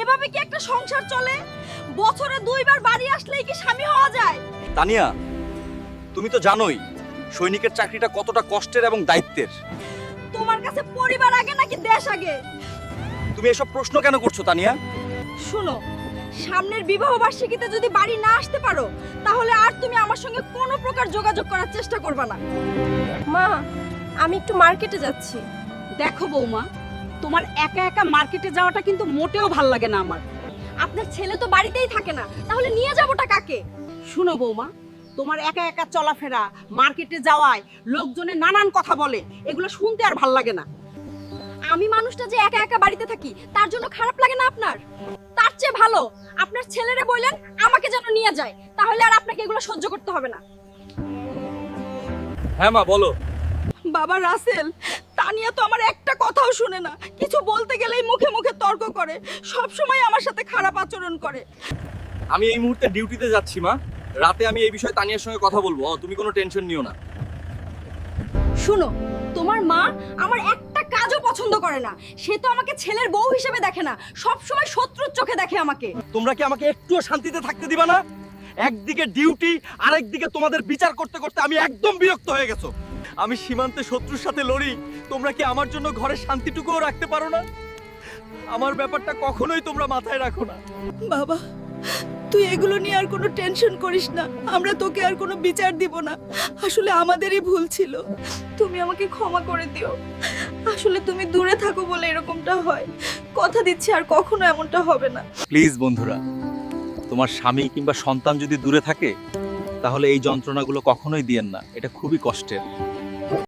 এভাবে কি একটা সংসার চলে? বছরে 2বার বাড়ি আসলেই কি স্বামী হওয়া যায়? তানিয়া, তুমি তো জানোই সৈনিকের চাকরিটা কতটা কষ্টের এবং দায়িত্বের। তোমার কাছে পরিবার আগে নাকি দেশ আগে? তুমি এসব প্রশ্ন কেন করছো তানিয়া? শুনো, সামনের বিবাহ বার্ষিকীতে যদি বাড়ি না আসতে পারো, তাহলে আর তুমি আমার সঙ্গে কোনো প্রকার যোগাযোগ করার চেষ্টা করবে না। মা, আমি একটু মার্কেটে যাচ্ছি। দেখো বৌমা, তোমার একা একা মার্কেটে যাওয়াটা কিন্তু মোটেও ভাল লাগে না আমার। আপনার ছেলে তো বাড়িতেই থাকে না, তাহলে নিয়ে যাবোটা কাকে? শুনো বৌমা, তোমার একা একা চলাফেরা, মার্কেটে যাওয়ায় লোকজনে নানান কথা বলে, এগুলো শুনতে আর ভাল লাগে না। আমি মানুষটা যে একা একা বাড়িতে থাকি, তার জন্য খারাপ লাগে না আপনার? তার চেয়ে ভালো আপনার ছেলেরে বললেন আমাকে যেন নিয়ে যায়, তাহলে আর আপনাকে এগুলো সহ্য করতে হবে না। হ্যাঁ মা, বলো। বাবা রাসেল, তানিয়া তো আমার একটা কথাও শুনে না, কিছু বলতে গেলেই মুখে মুখে তর্ক করে, সব সময় আমার সাথে খারাপ আচরণ করে। আমি এই মুহূর্তে ডিউটিতে যাচ্ছি মা, রাতে আমি এই বিষয়ে তানিয়ার সঙ্গে কথা বলবো, তুমি কোনো টেনশন নিও না। শুনো, তোমার মা আমার একটা কাজও পছন্দ করে না, সে তো আমাকে ছেলের বউ হিসেবে দেখে না, সব সময় শত্রুর চোখে দেখে আমাকে। তোমরা কি আমাকে একটুও শান্তিতে থাকতে দিবা না? একদিকে ডিউটি, আরেকদিকে তোমাদের বিচার করতে করতে আমি একদম বিরক্ত হয়ে গেছো। আমি সীমান্তে শত্রুর সাথে লড়ি, তোমরা কি আমার জন্য ঘরে শান্তিটুকুও রাখতে পারো না? আমার ব্যাপারটা কখনোই তোমরা মাথায় রাখো না। বাবা, তুই এগুলো নিয়ে আর কোনো টেনশন করিস না, আমরা তোকে আর কোনো বিচার দিব না। আসলে আমাদেরই ভুল ছিল, তুমি আমাকে ক্ষমা করে দিও। আসলে তুমি দূরে থাকো বলে এরকমটা হয়, কথা দিচ্ছি আর কখনো এমনটা হবে না। প্লিজ বন্ধুরা, তোমার স্বামী কিংবা সন্তান যদি দূরে থাকে, তাহলে এই যন্ত্রণাগুলো কখনোই দিয়েন না, এটা খুবই কষ্টের।